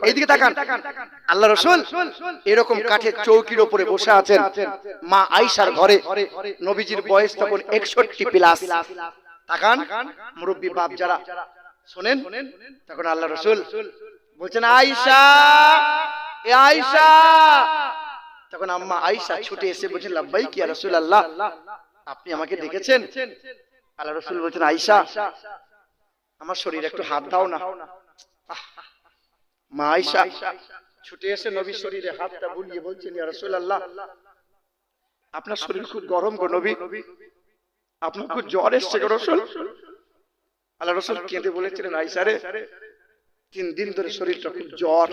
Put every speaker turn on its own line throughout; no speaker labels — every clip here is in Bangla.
এইদিকে তাকান, আল্লাহ রাসূল এরকম কাঠের চৌকির উপরে বসে আছেন মা আয়েশার ঘরে। নবীজির বয়স তখন 61 প্লাস। তাকান মুরব্বি বাপ যারা শুনেন, তখন আল্লাহ রাসূল বলছেন আয়েশা, এ আয়েশা। তখন আম্মা আয়েশা ছুটে এসে বলছেন লাব্বাইক ইয়া রাসূলুল্লাহ, আপনি আমাকে ডেকেছেন? আল্লাহ রাসূল বলছেন আয়েশা, আমার শরীরে একটু হাত দাও না। মা আয়েশা ছুটে এসে নবীর শরীরে হাতটা বুলিয়ে বলছেন ইয়া রাসূলুল্লাহ, আপনার শরীর খুব গরম গো নবী, আপনার খুব জ্বর এসেছে গো রাসূল। আল্লাহ রাসূল কেঁদে বলেছিলেন আয়েশা রে, 3 দিন ধরে শরীরটা খুব জ্বর।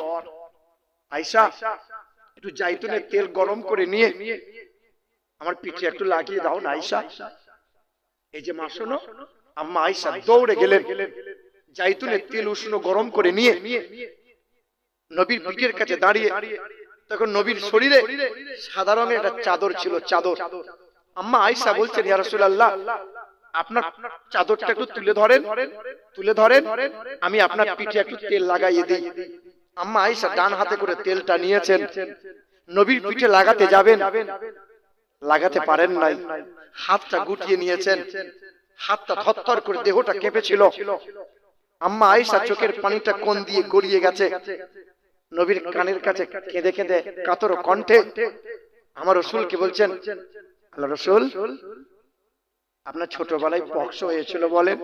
আয়েশা একটু জাইতুনের তেল গরম করে নিয়ে আমার পিঠে একটু লাগিয়ে দাও না আয়েশা। এই যে মা শোনো, আম্মা আয়েশা দৌড়ে গেলেন, জাইতুনের তেল উষ্ণ গরম করে নিয়ে নবীর পিঠের কাছে দাঁড়িয়ে, তখন নবীর শরীরে সাদা রঙের একটা চাদর ছিল, চাদর। আম্মা আয়েশা বলছেন ইয়া রাসূলুল্লাহ, আপনার চাদরটা একটু তুলে ধরেন, তুলে ধরেন, আমি আপনার পিঠে একটু তেল লাগাইয়ে দিই। আম্মা আয়েশা ডান হাতে করে তেলটা নিয়েছেন, নবীর পিঠে লাগাতে যাবেন, লাগাতে পারেন নাই, হাতটা গুটিয়ে নিয়েছেন, হাতটা থরথর করে দেহটা কেঁপেছিল। আম্মা আয়েশা চোখের পানিটা কোন দিয়ে গড়িয়ে গেছে, নবীর কানের কাছে কেঁদে কেঁদে কাতর কণ্ঠে আমার রাসূলকে বলছেন আল্লাহ রাসূল, আপনার ছোটবেলায় পক্স হয়েছিল বলেন,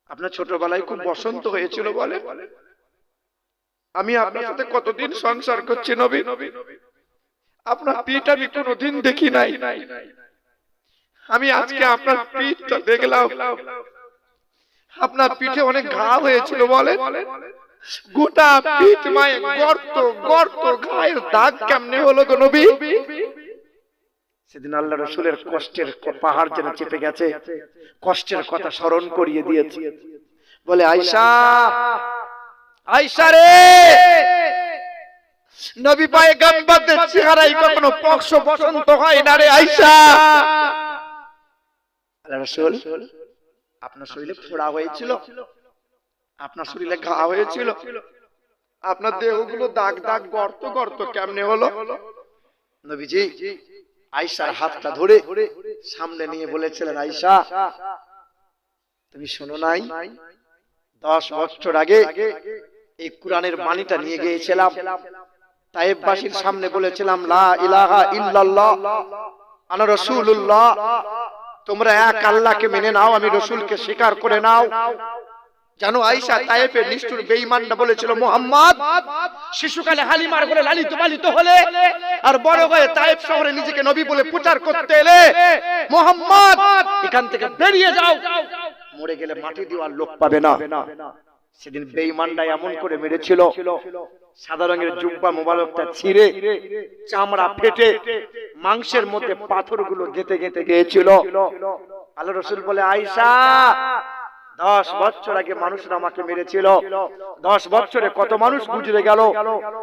আপনার ছোটবেলায় খুব বসন্ত হয়েছিল বলেন, আমি আপনার সাথে কতদিন সংসার করছি নবী, আপনার পিঠ আমি কোনোদিন দেখি নাই, আমি আজকে আপনার পিঠটা দেখলাম, আপনার পিঠে অনেক ঘা হয়েছিল বলেন, গোটা পিঠ মায়ে গর্ত গর্ত, ঘায়ের দাগ কেমনে হলো গো নবী? সেদিন আল্লাহ রাসূলের কষ্টের পাহাড় যেন চেপে গেছে, কষ্টের কথা স্মরণ করিয়ে দিয়েছে। বলে আয়েশা, আয়েশা রে, নবী পয়গম্বরদের চেহারায় কখনো পক্ষ বসন্ত হয় না রে আয়েশা। আল্লাহ রাসূল, আপনার শরীরে ফোড়া হয়েছিল, আপনার শরীরে ঘা হয়েছিল, আপনার দেহগুলো দাগ দাগ গর্ত গর্ত কেমনে হলো? নবীজি আয়েশার হাতটা ধরে সামনে নিয়ে বলেছিলেন আয়েশা, তুমি শোনো নাই, 10 বছর আগে এই কোরআনের বাণীটা নিয়ে গিয়েছিলাম, তায়েববাসীর সামনে বলেছিলাম লা ইলাহা ইল্লাল্লাহ আনা রাসূলুল্লাহ, তোমরা এক আল্লাহকে মেনে নাও, আমি রাসূলকে স্বীকার করে নাও। জানো আয়েশা, তায়েফের নিষ্ঠুর বেঈমানরা বলেছিল মুহাম্মদ শিশুকালে হালিমার বলে লালিত পালিত হলে আর বড় হয়ে তায়েফ শহরে নিজেকে নবী বলে প্রচার করতে এলে, মুহাম্মদ এখান থেকে বেরিয়ে যাও, মরে গেলে মাটি দেওয়ার লোক পাবে না। সেদিন বেঈমানরা এমন করে মেরেছিল, সাদা রঙের জুব্বা মোবারকটা ছিঁড়ে চামড়া ফেটে মাংসের মধ্যে পাথরগুলো গেঁথে গেঁথে গিয়েছিল। আল্লাহ রাসূল বলে আয়েশা, 10 বছর আগে মানুষরা আমাকে মেরেছিল, 10 বছরে কত মানুষ গুজরে গেল,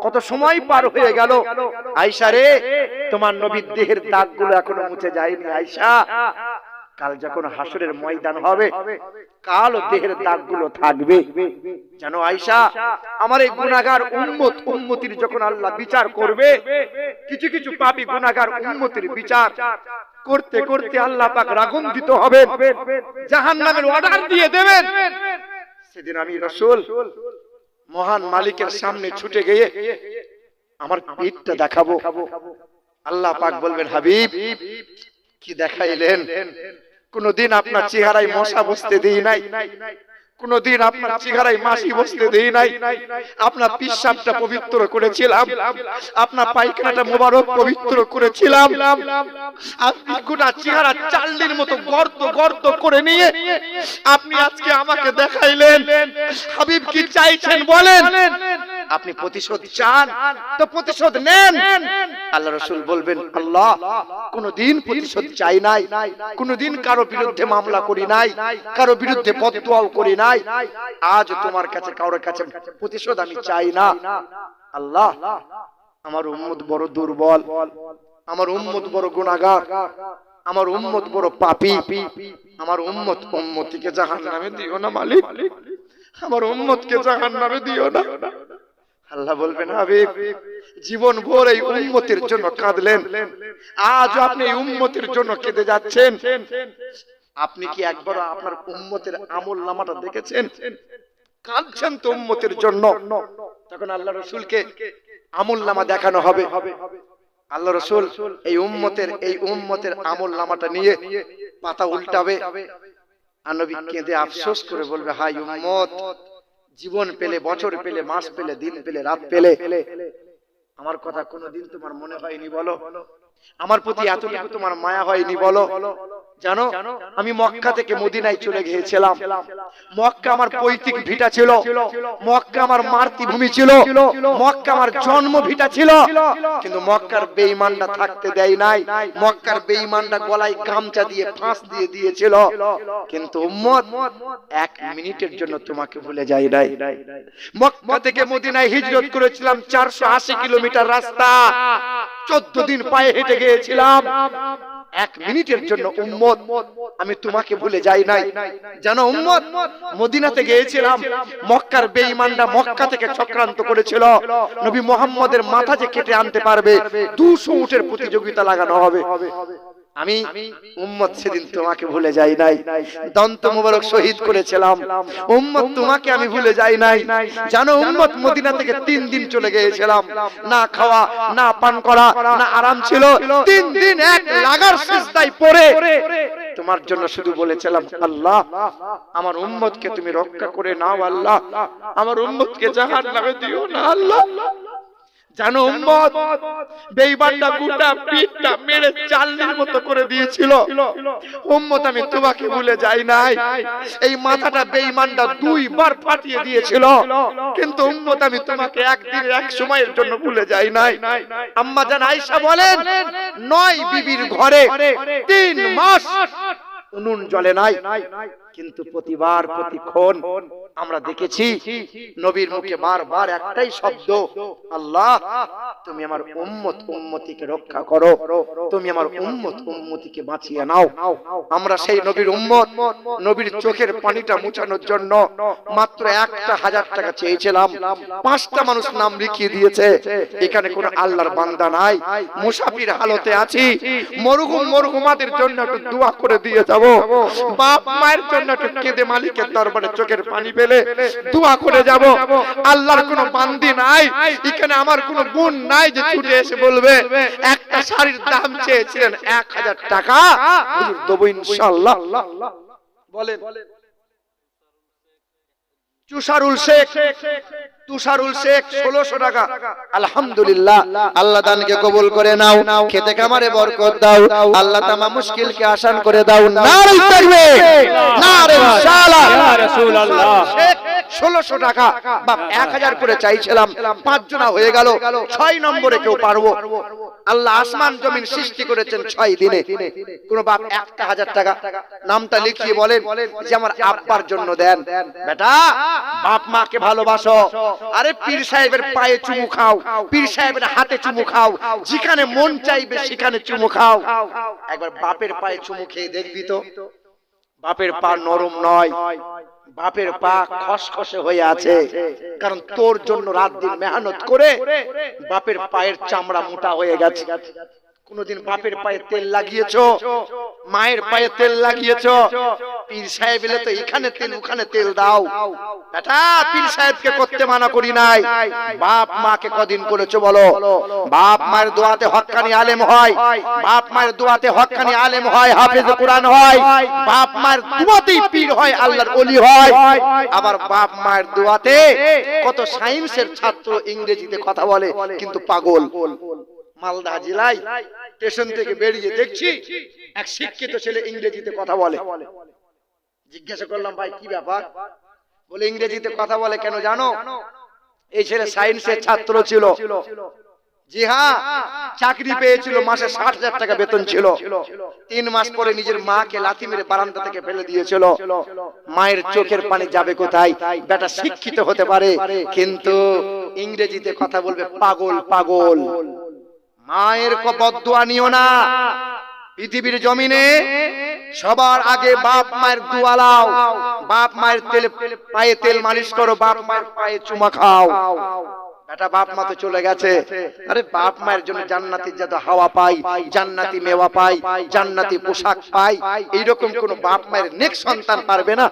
কত সময় পার হয়ে গেল। আয়েশা রে, তোমার নবীর দেহের দাগগুলো এখনো মুছে যায়নি আয়েশা, কাল যখন হাসরের ময়দান হবে, কাল দেহের দাগগুলো থাকবে। জানো আয়েশা, আমার এই গুনাহগার উম্মত উম্মতির যখন আল্লাহ বিচার করবে, কিছু কিছু পাপী গুনাহগার উম্মতির বিচার করতে করতে আল্লাহ পাক রাগান্বিত হবেন, জাহান্নামের অর্ডার দিয়ে দেবেন। সেদিন আমি রাসূল মহান মালিকের সামনে ছুটে গিয়ে আমার পিঠটা দেখাবো। আল্লাহ পাক বলবেন হাবিব কি দেখাইলেন? কোনদিন আপনার চেহারায় মশা বসতে দেই নাই, কোনদিন আপনার চেহারায় মাছি বসতে দেই নাই, আপনার পিশাবটা পবিত্র করেছিলাম, আপনার পায়খানাটা মোবারক পবিত্র করেছিলাম, আপনি গোটা চেহারা চাল্লির মতো গর্ত গর্ত করে নিয়ে আপনি আজকে আমাকে দেখাইলেন। হাবিব কি চাইছেন বলেন? আপনি প্রতিশোধ চান তো প্রতিশোধ নেন। আল্লাহ রাসূল বলবেন আল্লাহ কোনদিন প্রতিশোধ চাই নাই, কোনদিন কারো বিরুদ্ধে মামলা করি নাই, কারো বিরুদ্ধে বদদুয়াও করি নাই, আজ তোমার কাছে কারোর কাছে প্রতিশোধ আমি চাই না। আল্লাহ আমার উম্মত বড় দুর্বল, আমার উম্মত বড় গুনাহগার, আমার উম্মত বড় পাপী, আমার উম্মত উম্মতিকে জাহান্নামে দিও না মালিক, আমার উম্মতকে জাহান্নামে দিও না। আল্লাহ বলবেন হাবিব জীবন ভর এই উম্মতের জন্য কাঁদলেন, আজ আপনি এই উম্মতের জন্য কেঁদে যাচ্ছেন। আপনি কি একবার আপনার উম্মতের আমল নামাটা দেখেছেন? কাঁদছেন তো উম্মতের জন্য। তখন আল্লাহ রাসূলকে আমল নামা দেখানো হবে। আল্লাহ রাসূল এই উম্মতের আমল নামাটা নিয়ে পাতা উল্টাবে, আর নবী কেঁদে আফসোস করে বলবে, হায় উম্মত, জীবন পেলে, বছর পেলে, মাস পেলে, দিন পেলে, রাত পেলে, আমার কথা কোনোদিন তোমার মনে হয়নি বলো? আমার প্রতি এতটুকু তোমার মায়া হয়নি বলো? জানো, আমি মক্কা থেকে মদিনায় চলে গিয়েছিলাম। মক্কা আমার পৈতৃক ভিটা ছিল, মক্কা আমার মাতৃভূমি ছিল, মক্কা আমার জন্ম ভিটা ছিল। কিন্তু মক্কার বেঈমানরা থাকতে দেয় নাই, মক্কার বেঈমানরা গলায় গামছা দিয়ে ফাঁস দিয়ে দিয়েছিল। কিন্তু উম্মত, এক মিনিটের জন্য তোমাকে ভুলে যাই নাই। মক্কা থেকে মদিনায় হিজরত করেছিলাম 480 কিলোমিটার রাস্তা, 14 দিন পায়ে হেঁটে গিয়েছিলাম। এক মিনিটের জন্য উম্মত আমি তোমাকে ভুলে যাই নাই। জানো উম্মত, মদিনাতে গিয়েছিলাম, মক্কার বেঈমানরা মক্কা থেকে চক্রান্ত করেছিল, নবী মুহাম্মদের মাথা যে কেটে আনতে পারবে 200 উটের প্রতিযোগিতা লাগানো হবে। আমি উম্মত সেদিন তোমাকে ভুলে যাই নাই, দন্ত মোবারক শহীদ করেছিলাম। উম্মত তোমাকে আমি ভুলে যাই নাই। জানো উম্মত, মদিনা থেকে 3 দিন চলে গিয়েছিলাম, না খাওয়া, না পান করা, না আরাম ছিল। 3 দিন এক লাগার সিজদায় পড়ে তোমার জন্য শুধু বলেছিলাম, আল্লাহ আমার উম্মতকে তুমি রক্ষা করে নাও, আল্লাহ আমার উম্মতকে জাহান্নামে দিও না আল্লাহ। জানো উম্মত, বেঈমানরা গোটা পিঠটা মেরে চালনির মতো করে দিয়েছিল। উম্মত আমি তোমাকে ভুলে যাই নাই। এই মাথাটা বেঈমানরা 2 বার ফাটিয়ে দিয়েছিল, কিন্তু উম্মত আমি তোমাকে একদিন এক সময়ের জন্য ভুলে যাই নাই। আম্মা জান আয়েশা বলেন, 9 বিবির ঘরে 3 মাস উনুন জ্বলে নাই, কিন্তু প্রতিবার প্রতিক্ষণ আমরা দেখেছি নবীর মুখে বারবার একটাই শব্দ, আল্লাহ তুমি আমার উম্মত উম্মতিকে রক্ষা করো, তুমি আমার উম্মত উম্মতিকে বাঁচিয়ে নাও। আমরা সেই নবীর উম্মত, নবীর চোখের পানিটা মুছানোর জন্য মাত্র 1000 টাকা চেয়েছিলাম। 5টা মানুষ নাম লিখিয়ে দিয়েছে। এখানে কোনো আল্লাহর বান্দা নাই, মুসাফির হালতে আছি। মরহুমাদের জন্য একটু দোয়া করে দিয়ে যাব, বাপ মায়ের জন্য একটু কেঁদে মালিকের দরবারে চোখের পানি ফেলে দোয়া করে যাব। আল্লাহর কোনো বান্দি নাই এখানে, আমার কোনো গুণ নাই যে ছুটে এসে বলবে একটা শাড়ির দাম চেয়েছিলেন 1000 টাকা, হুজুর দেবো ইনশাআল্লাহ। বলেন তুষারুল শেখ 1600 টাকা। আলহামদুলিল্লাহ, আল্লাহ দানকে কবুল করে নাও, খেতে খামারে বরকত দাও, আল্লাহ তামা মুশকিলকে আসান করে দাও। নারে তাকবীর, নারে রিসালাত, ইয়া রাসূলুল্লাহ। 1600 টাকা, বাপ 1000 করে চাইছিলাম, 5 জনা হয়ে গেল। 6 নম্বরে কেউ পারবো? আল্লাহ আসমান জমিন সৃষ্টি করেছেন 6 দিনে। কোন বাপ 1000 টাকা নামটা লিখিয়ে বলেন যে আমার আব্বার জন্য দেন। বেটা, বাপ মাকে ভালোবাসো। আরে পীর সাহেবের পায়ে চুমু খাও, পীর সাহেবের হাতে চুমু খাও, যেখানে মন চাইবে সেখানে চুমু খাও। একবার বাপের পায়ে চুমু খেয়ে দেখবি তো, বাপের পা নরম নয়, বাপের পা খসখসে হয়ে আছে। কারণ তোর জন্য রাত দিন মেহনত করে বাপের পায়ের চামড়া মোটা হয়ে গেছে। কোনদিন বাপের পায়ে তেল লাগিয়েছো, মায়ের পায়ে তেল লাগিয়েছো? পীর সাহেব এলে তো এখানে তেল ওখানে তেল দাও। বেটা, পীর সাহেবকে করতে মানা করি নাই, বাপ মাকে কদিন করেছো বলো? বাপ মায়ের দোয়াতে হক্কানি আলেম হয়, বাপ মায়ের দোয়াতে হক্কানি আলেম হয়, হাফেজ কোরআন হয়, বাপ মায়ের দোয়াতেই পীর হয়, আল্লাহর ওলি হয়। আবার বাপ মায়ের দোয়াতে কত সায়েন্সের ছাত্র ইংরেজিতে কথা বলে কিন্তু পাগল। মালদা জেলায় স্টেশন থেকে বেরিয়ে দেখছি এক শিক্ষিত ছেলে ইংরেজিতে কথা বলে। জিজ্ঞাসা করলাম, ভাই কি ব্যাপার? বলে ইংরেজিতে কথা বলে কেন জানো? এই ছেলে সায়েন্সের ছাত্র ছিল। জি হ্যাঁ, চাকরি পেয়েছিল, মাসে 60,000 টাকা বেতন ছিল। 3 মাস পরে নিজের মাকে লাথি মেরে বারান্দা থেকে ফেলে দিয়েছিল। মায়ের চোখের পানি যাবে কোথায়? বেটা শিক্ষিত হতে পারে কিন্তু ইংরেজিতে কথা বলবে, পাগল পাগল। মায়ের বদদুয়া নিও না। পৃথিবীর জমিনে সবার আগে বাপ মায়ের দোয়া লাও, বাপ মায়ের পায়ে তেল মালিশ করো, বাপ মায়ের পায়ে চুমা খাও। একটা বাপ মা তো চলে গেছে, আরে বাপ মায়ের জন্য জান্নাতি যত হাওয়া পাই, জান্নাতি মেওয়া পাই, জান্নাতি পোশাক পাই, এইরকম কোন বাপ মায়ের নেক্সট সন্তান পারবে না?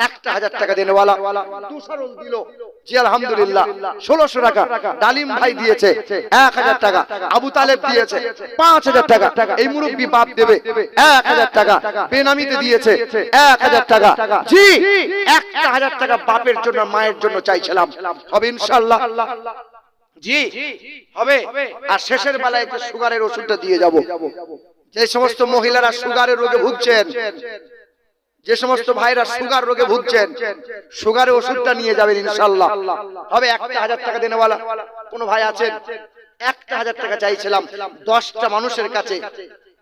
1000 টাকা দেনেওয়ালা দুসরল দিল, জি আলহামদুলিল্লাহ। 1600 টাকা ডালিম ভাই দিয়েছে, 1000 টাকা আবু তালেব দিয়েছে, 5000 টাকা এই মুরব্বি বাপ দেবে, 1000 টাকা বেনামিতে দিয়েছে, 1000 টাকা। জি 1000 টাকা বাপের জন্য মায়ের জন্য চাইছিলাম, হবে ইনশাআল্লাহ? জি হবে। আর শেষের বেলায় একটু সুগারের ওষুধটা দিয়ে যাব। যে সমস্ত মহিলারা সুগারের রোগে ভুগছেন, যে সমস্ত ভাইরা সুগার রোগে ভুগছেন, সুগারের ওষুধটা নিয়ে যাবেন ইনশাআল্লাহ, হবে। 1000 টাকা দেনেওয়ালা কোন ভাই আছেন? 1000 টাকা চাইছিলাম, 10টা মানুষের কাছে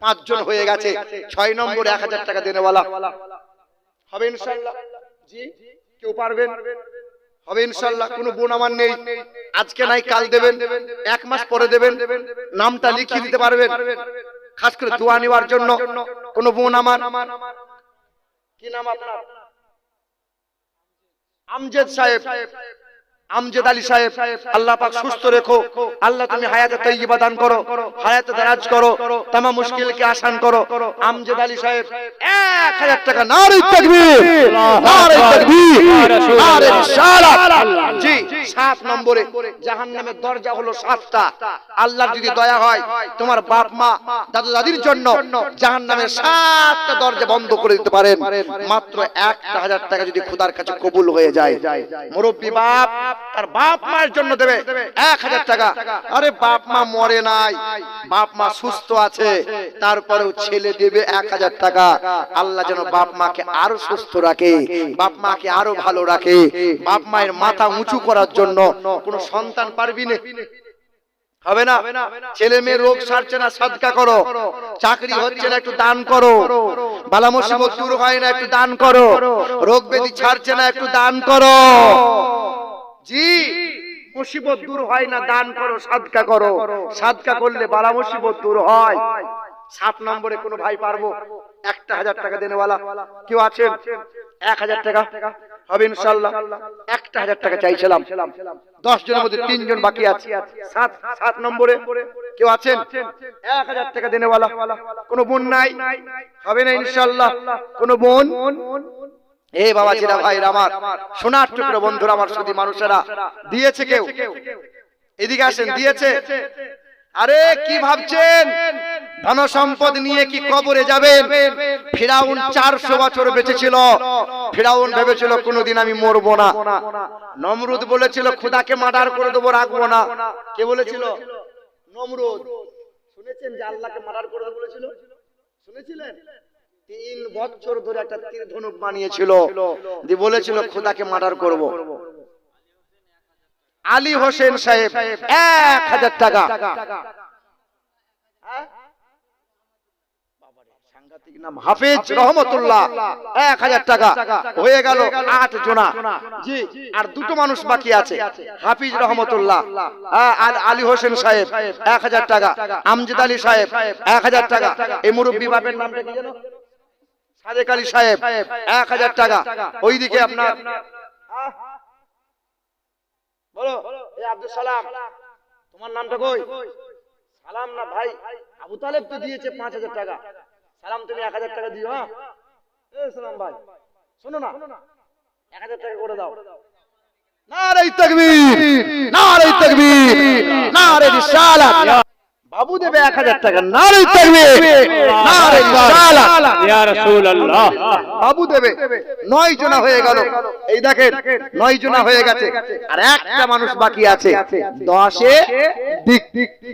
5 জন হয়ে গেছে, 6 নম্বরে 1000 টাকা দেনেওয়ালা, হবে ইনশাআল্লাহ? জি কেউ পারবেন? হবে ইনশাআল্লাহ। কোন বোন আমার নেই, আজকে নাই কাল দেবেন, 1 মাস পরে দেবেন, নামটা লিখিয়ে দিতে পারবেন খাস করে দোয়া নেওয়ার জন্য। কোন বোন আমার, কি নাম আপনার? আমজেদ সাহেব, আমজেদ আলী সাহেব, আল্লাহ পাক সুস্থ রেখো, আল্লাহ তুমি হায়াতে তৈয়বা দান করো, হায়াতে দারাজ করো, तमाम মুশকিলকে আসান করো। আমজেদ আলী সাহেব 1000 টাকা। নারে তাকবীর, নারে তাকবীর, নারে রিসালাত। জি 7 নম্বরে জাহান্নামের দরজা হলো 7টা। আল্লাহর যদি দয়া হয় তোমার বাপ মা দাদু দাদির জন্য জাহান্নামের 7টা দরজা বন্ধ করে দিতে পারেন, মাত্র 1000 টাকা যদি খোদার কাছে কবুল হয়ে যায়। মুরব্বি বাপ তার বাপ মায়ের জন্য দেবে 1000 টাকা। আরে বাপ মা মরে নাই, বাপ মা সুস্থ আছে, তারপরেও ছেলে দেবে 1000 টাকা। আল্লাহ যেন বাপ মাকে আরো সুস্থ রাখে, বাপ মাকে আরো ভালো রাখে, বাপ মায়ের মাথা উঁচু করার জন্য। কোন সন্তান পারবি না, হবে না? ছেলে মেয়ে রোগ সারছে না, সাদকা করো। চাকরি হচ্ছে না, একটু দান করো। বালা মুসিবত দূর হয় না, একটু দান করো। রোগ ব্যাধি ছাড়ছে না, একটু দান করো। জি মুসিবত দূর হয় না, দান করো, সাদকা করো। সাদকা করলে বালা মুসিবত দূর হয়। 7 নম্বরে কোন ভাই পারবো? 1000 টাকা দেনেওয়ালা কেউ আছেন? 1000 টাকা হবে ইনশাআল্লাহ। 1000 টাকা চাইছিলাম, 10 জনের মধ্যে 3 জন বাকি আছে। 7 নম্বরে কেউ আছেন? 1000 টাকা দেনেওয়ালা কোন বোন নাই? হবে না ইনশাআল্লাহ? কোন বোন? এ বাবাজিরা ভাইরা আমার, সোনার টুকরো বন্ধুরা আমার, শুধু মানুষেরা দিয়েছে কেউ? এদিকে আসেন, দিয়েছে? আরে কি ভাবছেন ধন সম্পদ নিয়ে কি কবরে যাবেন? ফিরাউন 400 বছর বেঁচে ছিল। ফিরাউন ভেবেছিল কোনদিন আমি মরবো না। নমরুদ বলেছিল খোদাকে মার্ডার করে দেবো, রাখবো না। কে বলেছিল? নমরুদ। শুনেছেন যে আল্লাহকে মার্ডার করে দেবো বলেছিল? শুনেছিলেন? 3 বছর ধরে একটা তীর ধনুক বানিয়েছিল, দিয়ে বলেছিল খোদাকে মার্ডার করব। আলী হোসেন সাহেব 1000 টাকা। সাংঘাতিক নাম, হাফেজ রহমতুল্লাহ, 1000 টাকা হয়ে গেল 8 জনা। জি আর 2টো মানুষ বাকি আছে, হাফিজ রহমতুল্লাহ আর আলী হোসেন সাহেব 1000 টাকা। আমজেদ আলী সাহেব 1000 টাকা। এই মুরব্বি বাপের নামটা কি জানো? সাদেক আলী সাহেব 1000 টাকা। ওইদিকে আপনার বলো, এই আব্দুল সালাম, তোমার নামটা কই? সালাম না ভাই, আবু তালেব তো দিয়েছে 5000 টাকা। সালাম তুমি 1000 টাকা দিও। হ্যাঁ এই সালাম ভাই শোনো না, 1000 টাকা করে দাও। নারে তাকবীর, নারে তাকবীর, নারে রিসালাত। বাবু দেবে 1000 টাকা। নারে তাকবীর, নারে রিসালাত। ইয়া রাসূলুল্লাহ। বাবু দেবে। 9 জনা হয়ে গেল। এই দেখেন 9 জনা হয়ে গেছে, আর একটা মানুষ বাকি আছে। 10 দিক,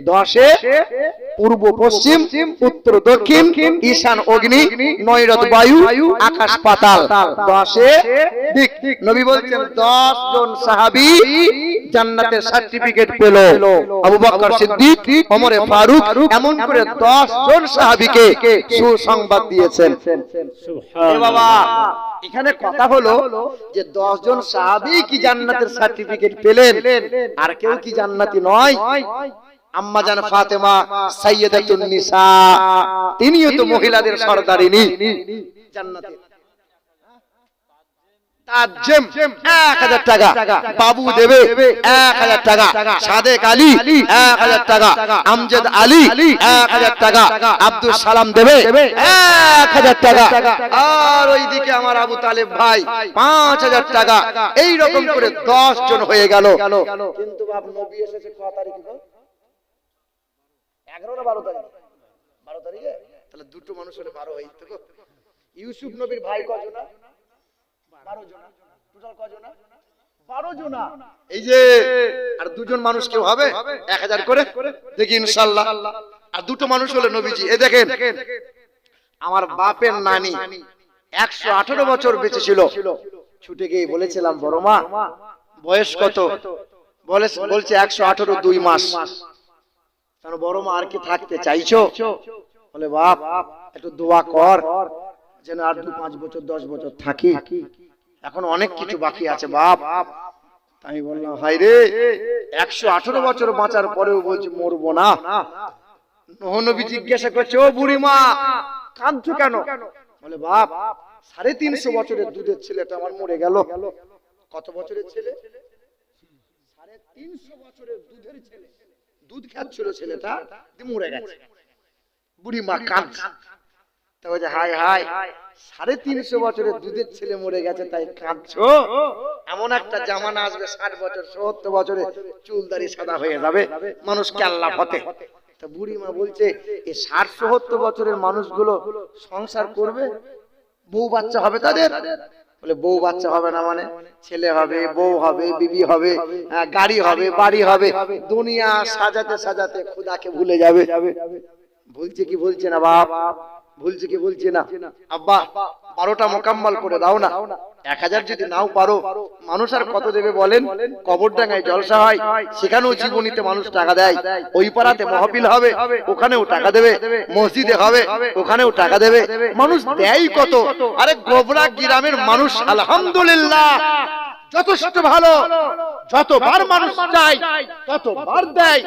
10 পূর্ব পশ্চিম উত্তর দক্ষিণ ঈশান অগ্নি নৈরত বায়ু আকাশ পাতাল। 10 দিক। নবী বলছেন 10 জন সাহাবী জান্নাতের সার্টিফিকেট পেল। আবু বকর সিদ্দিক, ওমর ফারুক, এমন করে 10 জন সাহাবীকে সুসংবাদ দিয়েছেন। সুবহানাল্লাহ। বাবা এখানে কথা হলো যে 10 জন সাহাবী কি জান্নাতের সার্টিফিকেট পেলেন, আর কেউ কি জান্নাতি নয়? আম্মা জান ফাতেমা সাইয়্যিদাতুন নিসা, তিনিও তো মহিলাদের সরদারিনী, জান্নাতে তাজ্জেম 1000 টাকা, বাবু দেবে 1000 টাকা, সাদেক আলী 1000 টাকা, আমজদ আলী 1000 টাকা, আব্দুল সালাম দেবে 1000 টাকা, আর ওইদিকে আমার আবু তালেব ভাই 5000 টাকা। এই রকম করে 10 জন হয়ে গেল। কিন্তু বাপ নবী এসেছে কত তারিখে? 11 না 12 তারিখে? 12 তারিখে। তাহলে দুটো মানুষ হলে 12 হয়ে যেত গো। ইউসুফ নবীর ভাই কজন? 12 জন। টোটাল কজন? 12 জন। এই যে আর দুজন মানুষ কেউ হবে 1000 করে, দেখি ইনশাআল্লাহ। আর দুটো মানুষ হলে নবীজি। এই দেখেন আমার বাপের নানি 118 বছর বেঁচে ছিল। ছুটে গিয়ে বলেছিলাম, বড় মা বয়স কত? বলছে 118 2 মাস। তাহলে বড় মা আর কি থাকতে চাইছো? বলে বাপ একটু দোয়া কর যেন আর 2-5 বছর 10 বছর থাকি, এখন অনেক কিছু বাকি আছে বাপ। আমি বললাম হাই রে, 118 বছর বাঁচার পরেও বলছে মরবো না। নবী জিজ্ঞাসা করছে, ও বুড়ি মা কাঁদছো কেন? বলে বাপ 350 বছরের দুধের ছেলেটা আমার মরে গেল। কত বছরের ছেলে? 350 বছরের দুধের ছেলে, দুধ খাচ্ছিল ছেলেটা, মরে গেছে। বুড়ি মা কাঁদছে। তা বলছে হাই হাই 350 বছরের দুধের ছেলে মরে গেছে তাই কাঁদছো? এমন একটা জামানা আসবে 60 বছর 70 বছরে চুল দাড়ি সাদা হয়ে যাবে, মানুষ কেল্লা ফতে। তা বুড়ি মা বলছে এই 60-70 বছরের মানুষগুলো সংসার করবে, বউ বাচ্চা হবে তাদের? বলে বউ বাচ্চা হবে না মানে? ছেলে হবে, বউ হবে, বিবি হবে, গাড়ি হবে, বাড়ি হবে, দুনিয়া সাজাতে সাজাতে খোদাকে ভুলে যাবে। বলছে কি বলছে না বাপ? বলছে কি বলছে না? আব্বা 12টা মোকাম্মল করে দাও না। 1000 যদি নাও পারো, মানুষ আর কত দেবে বলেন? কবরডাঙ্গায় জলসা হয়, সেখানেও জীবনীতে মানুষ টাকা দেয়। ওই পাড়াতে মাহফিল হবে, ওখানেও টাকা দেবে। মসজিদে হবে, ওখানেও টাকা দেবে। মানুষ দেয় কত। আরে গোবরা গ্রামের মানুষ আলহামদুলিল্লাহ যথেষ্ট ভালো, যতবার মানুষ চায় ততবার দেয়।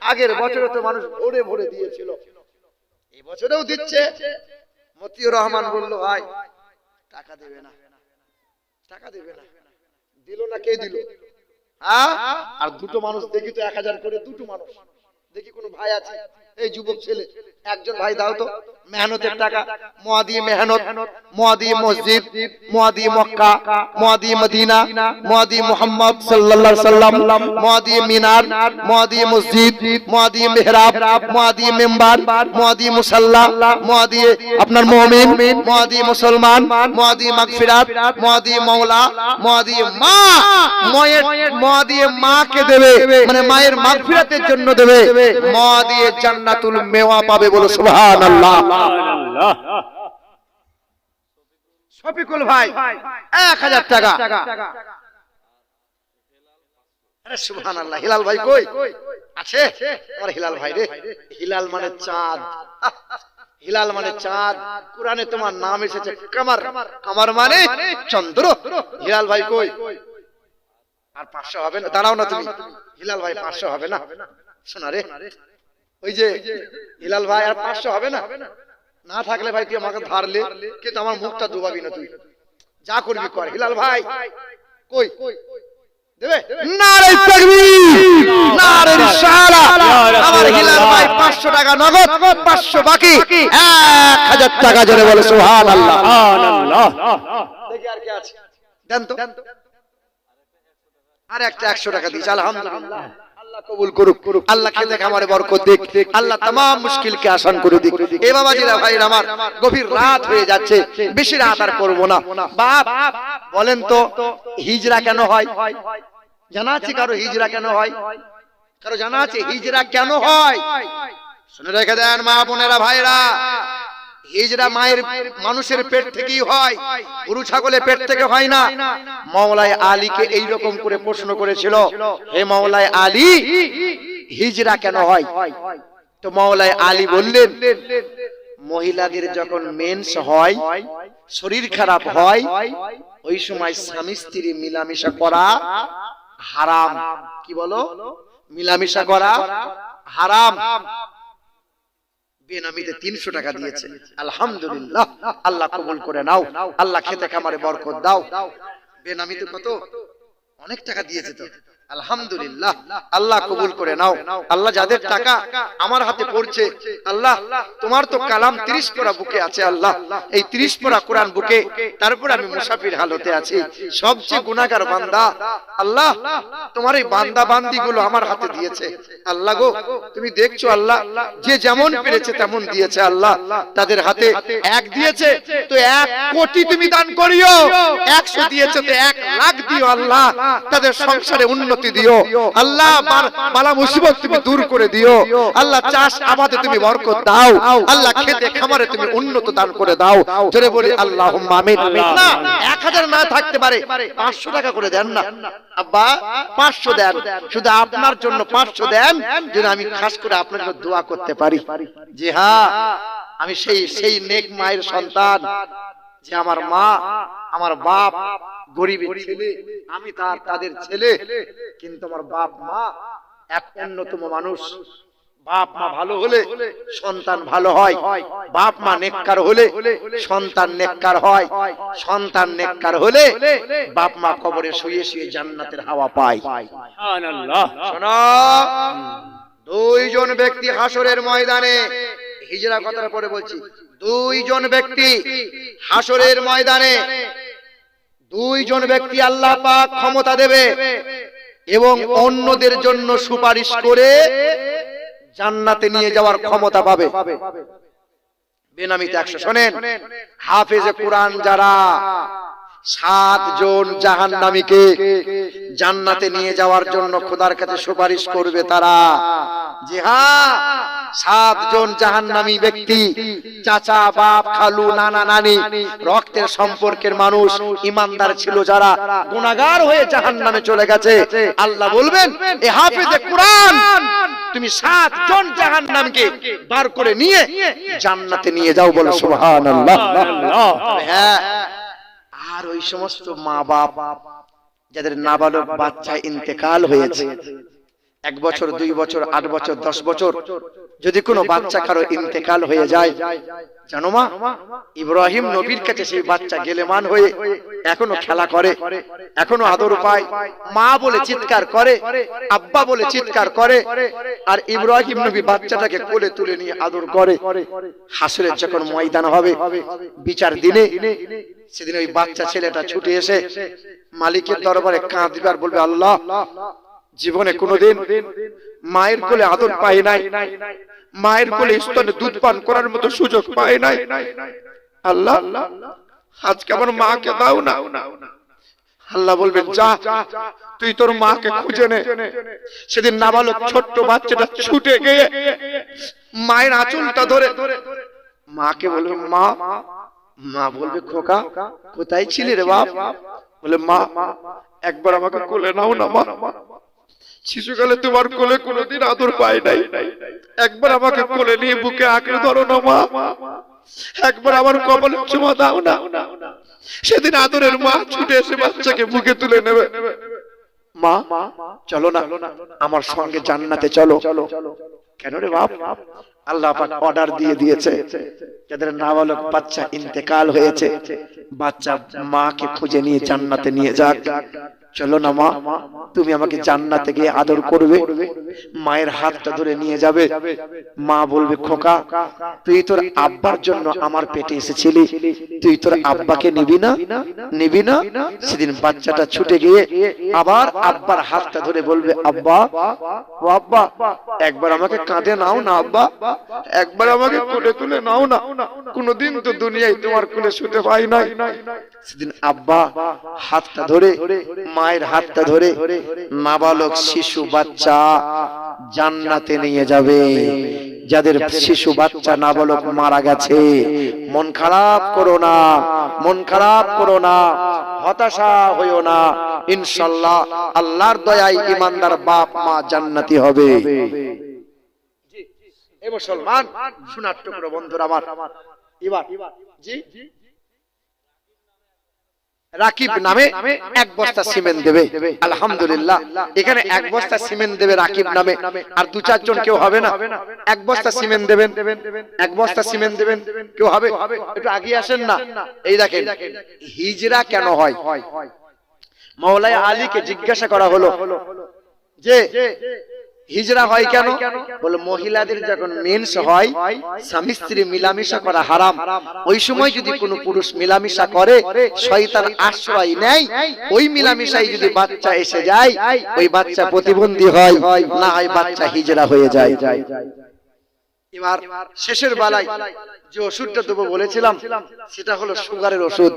আগের বছরে তো মানুষ ভরে ভরে দিয়েছিল, এই বছরেও দিচ্ছে। মতিউর রহমান বলল ভাই টাকা দেবে না, টাকা দেবে না। দিল না, কে দিল? আর দুটো মানুষ দেখি তো 1000 করে, দুটো মানুষ দেখি কোন ভাই আছে? এই যুবক ছেলে একজন ভাই দাও তো, মেহনতের টাকা, মুআদি মেহনত, মুআদি মসজিদ, মুআদি মক্কা, মুআদি মদিনা, মুআদি মুহাম্মদ সাল্লাল্লাহু আলাইহি সাল্লাম, মুআদি মিনার, মুআদি মসজিদ, মুআদি মিহরাব, মুআদি মিম্বার, মুআদি মুসাল্লা, মুআদি আপনার মুমিন, মুআদি মুসলমান, মুআদি মাগফিরাত, মুআদি মাওলা, মুআদি মা। মুআদি মাকে দেবে মানে মায়ের মাগফিরাতের জন্য দেবে। মুআদি জান্নাতুল মেওয়া পাবে, বলো সুবহানাল্লাহ। শফিকুল ভাই 1000 টাকা। আরে সুবহানাল্লাহ। হিলাল ভাই কই আছে? আমার হিলাল ভাই রে। হিলাল মানে চাঁদ, হিলাল মানে চাঁদ। কুরআনে তোমার নাম এসেছে কমর, কমর মানে চন্দ্র। হিলাল ভাই কই? আর 500 হবে না? দাঁড়াও না তুমি। হিলাল ভাই 500 হবে না? শোনা রে, ওই যে হিলাল ভাই আর 500 হবে না? না থাকলে ভাই তুই আমাকে ধারলে, কিন্তু আমার মুখটা ডুবাবি না, তুই যা করবি কর। হিলাল ভাই কই? দেবে? নারে তাকবীর, নারে রিসালাত। আমার হিলাল ভাই 500 টাকা নগদ, 500 বাকি, 1000 টাকা জোরে বলে সুবহানাল্লাহ। সুবহানাল্লাহ। দেখি আর কি আছে, দেন তো। আর একটা 100 টাকা দিস। আলহামদুলিল্লাহ, আল্লাহ কবুল করুক। আল্লাহ খেতে খামারে বরকত দিক। আল্লাহ तमाम মুশকিলকে আসান করে দিক। এই বাবাজিরা ভাইরা আমার, গভীর রাত হয়ে যাচ্ছে, বেশি রাত আর করব না। বাপ বলেন তো হিজরা কেন হয়? জানা আছে কারো হিজরা কেন হয়? কারো জানা আছে হিজরা কেন হয়? শুনে রেখে দেন মা বোনেরা ভাইরা। হিজরা মায়ের মানুষের পেট থেকেই হয়, গরু ছাগলের পেট থেকে হয় না। মাওলায় আলীকে এই রকম করে প্রশ্ন করেছিল, হে মাওলায় আলী হিজরা কেন হয়? তো মাওলায় আলী বললেন, মহিলাদের যখন মেন্স হয়, শরীর খারাপ হয়, ওই সময় স্বামী স্ত্রী মিলামিশা করা হারাম। কি বলো? মিলামিশা করা হারাম। বেনামিতে 300 টাকা দিয়েছে। আলহামদুলিল্লাহ, আল্লাহ কবুল করে নাও। আল্লাহ খেতে খামারে বরকত দাও। বেনামিতে কত অনেক টাকা দিয়েছে তো, আলহামদুলিল্লাহ, আল্লাহ কবুল করে নাও। আল্লাহ যাদের টাকা আমার হাতে পড়ছে, আল্লাহ তোমার তো কালাম 30 পারা বুকে আছে, আল্লাহ এই 30 পারা কোরআন বুকে, তারপর আমি মুসাফির হালতে আছি, সবচেয়ে গুনাহগার বান্দা, আল্লাহ তোমার এই বান্দা বান্দি গুলো আমার হাতে দিয়েছে, আল্লাহ গো তুমি দেখছো, আল্লাহ যে যেমন পেরেছে তেমন দিয়েছে, আল্লাহ তাদের হাতে 1 দিয়েছে তো 1 কোটি তুমি দান করিও, 100 দিয়েছে তো 1 লাখ দিও, আল্লাহ তাদের সংসারে উন্নতি দিও, আল্লাহ বালা মুসিবত তুমি দূর করে দিও, আল্লাহ চাষ আবাদে তুমি বরকত দাও, আল্লাহ খেতে খামারে তুমি উন্নত দান করে দাও, জোরে বলি আল্লাহুম্মা আমিন। না 1000 না থাকতে পারে 500 টাকা করে দেন না আব্বা, 500 দেন, শুধু আপনার জন্য 500 দেন, যেন আমি খাস করে আপনার জন্য দোয়া করতে পারি। জি হ্যাঁ, আমি সেই নেক মায়ের সন্তান, যে আমার মা আমার বাপ গরিবের ছেলে, আমি তাদের ছেলে, কিন্তু আমার বাপ মা এক অন্যতম মানুষ। বাপ মা ভালো হলে সন্তান ভালো হয়, বাপ মা নেককার হলে সন্তান নেককার হয়, সন্তান নেককার হলে বাপ মা কবরে শুয়ে শুয়ে জান্নাতের হাওয়া পায়। সুবহানাল্লাহ। শোনো, 2 জন ব্যক্তি হাসরের ময়দানে, হিজরা কথার পরে বলছি, 2 জন ব্যক্তি হাসরের ময়দানে, 2 জন ব্যক্তি আল্লাহ পাক ক্ষমতা দেবে এবং অন্যদের জন্য সুপারিশ করে জান্নাতে নিয়ে যাওয়ার ক্ষমতা পাবে। বেনামিতে 100। শোনেন, হাফেজে কোরআন যারা 7 জন জাহান্নামীকে জান্নাতে নিয়ে যাওয়ার জন্য খোদার কাছে সুপারিশ করবে তারা। জি হ্যাঁ, 7 জন জাহান্নামী ব্যক্তি, চাচা বাপ খালু নানা নানি, রক্তের সম্পর্কের মানুষ, ইমানদার ছিল যারা, গুনাহগার হয়ে জাহান্নামে চলে গেছে। আল্লাহ বলবেন, এ হাফেজে কোরআন তুমি 7 জন জাহান্নামীকে বার করে নিয়ে জান্নাতে নিয়ে যাও, বলো সুবহানাল্লাহ। হ্যাঁ, আর ওই সমস্ত মা বাপ যাদের নাবালক বাচ্চা ইন্তেকাল হয়েছে, 1 বছর 2 বছর 8 বছর 10 বছর, যদি কোনো বাচ্চা কারো ইন্তেকাল হয়ে যায়, জানো মা, ইব্রাহিম নবীর কাছে সেই বাচ্চা গেলেমান হয়ে এখনো খেলা করে, এখনো আদর পায়, মা বলে চিৎকার করে, আব্বা বলে চিৎকার করে, আর ইব্রাহিম নবী বাচ্চাটাকে কোলে তুলে নিয়ে আদর করে। হাসরের যখন ময়দান হবে, বিচার দিনে, সেদিন ওই বাচ্চা ছেলেটা ছুটে এসে মালিকের দরবারে কাঁদবে আর বলবে, আল্লাহ জীবনে কোনোদিন মায়ের কোলে আদর পাই নাই, মায়ের কোলে স্তনে দুধ পান করার মতো সুযোগ পাই নাই, আল্লাহ আজকে আমার মাকে দাও না। আল্লাহ বলবেন, যা তুই তোর মাকে খুঁজে নে। সেদিন নাবালক ছোট্ট বাচ্চাটা ছুটে গিয়ে মায়ের আঁচলটা ধরে মাকে বলবে, মা। মা বলবে, খোকা কোথায় ছিলি রে বাপ? বলে, মা একবার আমাকে কোলে নাও না মা, শিশুকালে তোমার কোলে কোনোদিন আদর পাই নাই, একবার আমাকে কোলে নিয়ে বুকে আঁকড়ে ধরো না মা, একবার আমার কপালে চুমা দাও না। সেদিন আদরের মা ছুটে এসে বাচ্চাকে বুকে তুলে নেবে। মা চলো না আমার সঙ্গে জান্নাতে চলো। কেন রে বাপ? আল্লাহ পাক অর্ডার দিয়ে দিয়েছে, যাদের নাবালক বাচ্চা ইন্তেকাল হয়েছে, বাচ্চা মাকে খুঁজে নিয়ে জান্নাতে নিয়ে যাক। চলো না মা, তুমি আমাকে জান্নাতে গিয়ে আদর করবে। মায়ের হাতটা ধরে নিয়ে যাবে। মা বলবে, খোকা তুই তোর আব্বার জন্য আমার পেটে এসেছিলি, তুই তোর আব্বাকে নিবি না, নিবি না? সেদিন বাচ্চাটা ছুটে গিয়ে আবার আব্বার হাতটা ধরে বলবে, আব্বা ও আব্বা একবার আমাকে কাঁধে নাও না, আব্বা একবার আমাকে কোলে তুলে নাও না, কোনদিন তো দুনিয়ায় তোমার কোলে শুতে পাই নাই। সেদিন আব্বা হাতটা ধরে, মায়ের হাতটা ধরে নাবালক শিশু বাচ্চা জান্নাতে নিয়ে যাবে। যাদের শিশু বাচ্চা নাবালক মারা গেছে, মন খারাপ করো না, মন খারাপ করো না, হতাশা হইও না, ইনশাআল্লাহ আল্লাহর দয়ায় ইমানদার বাপ মা জান্নাতি হবে। এই মুসলমান শোনার টুকরো বন্ধুরা আমার, এবার জি রাকিব নামে 1 বস্তা সিমেন্ট দেবে। আলহামদুলিল্লাহ, এখানে 1 বস্তা সিমেন্ট দেবে রাকিব নামে, আর 2-4 জন কেউ হবে না। 1 বস্তা সিমেন্ট দেবেন, 1 বস্তা সিমেন্ট দেবেন, কেউ হবে? একটু আগে আসেন না। এই দেখেন হিজরা কেন হয়, মাওলাই আলীকে জিজ্ঞাসা করা হলো যে হিজরা হয় কেন? বলে মহিলাদের যখন মেন্স হয়, স্বামী স্ত্রী মিলামিশা করা হারাম। ওই সময় যদি কোনো পুরুষ মিলামিশা করে, শয়তান আশ্রয় নেয়, ওই মিলামিশায় যদি বাচ্চা এসে যায়, ওই বাচ্চা প্রতিবন্ধী হয়, না হয় বাচ্চা হিজরা হয়ে যায়। এবার শেষের বেলায় যে ওষুধটা দেবো বলেছিলাম, সেটা হলো সুগারের ওষুধ।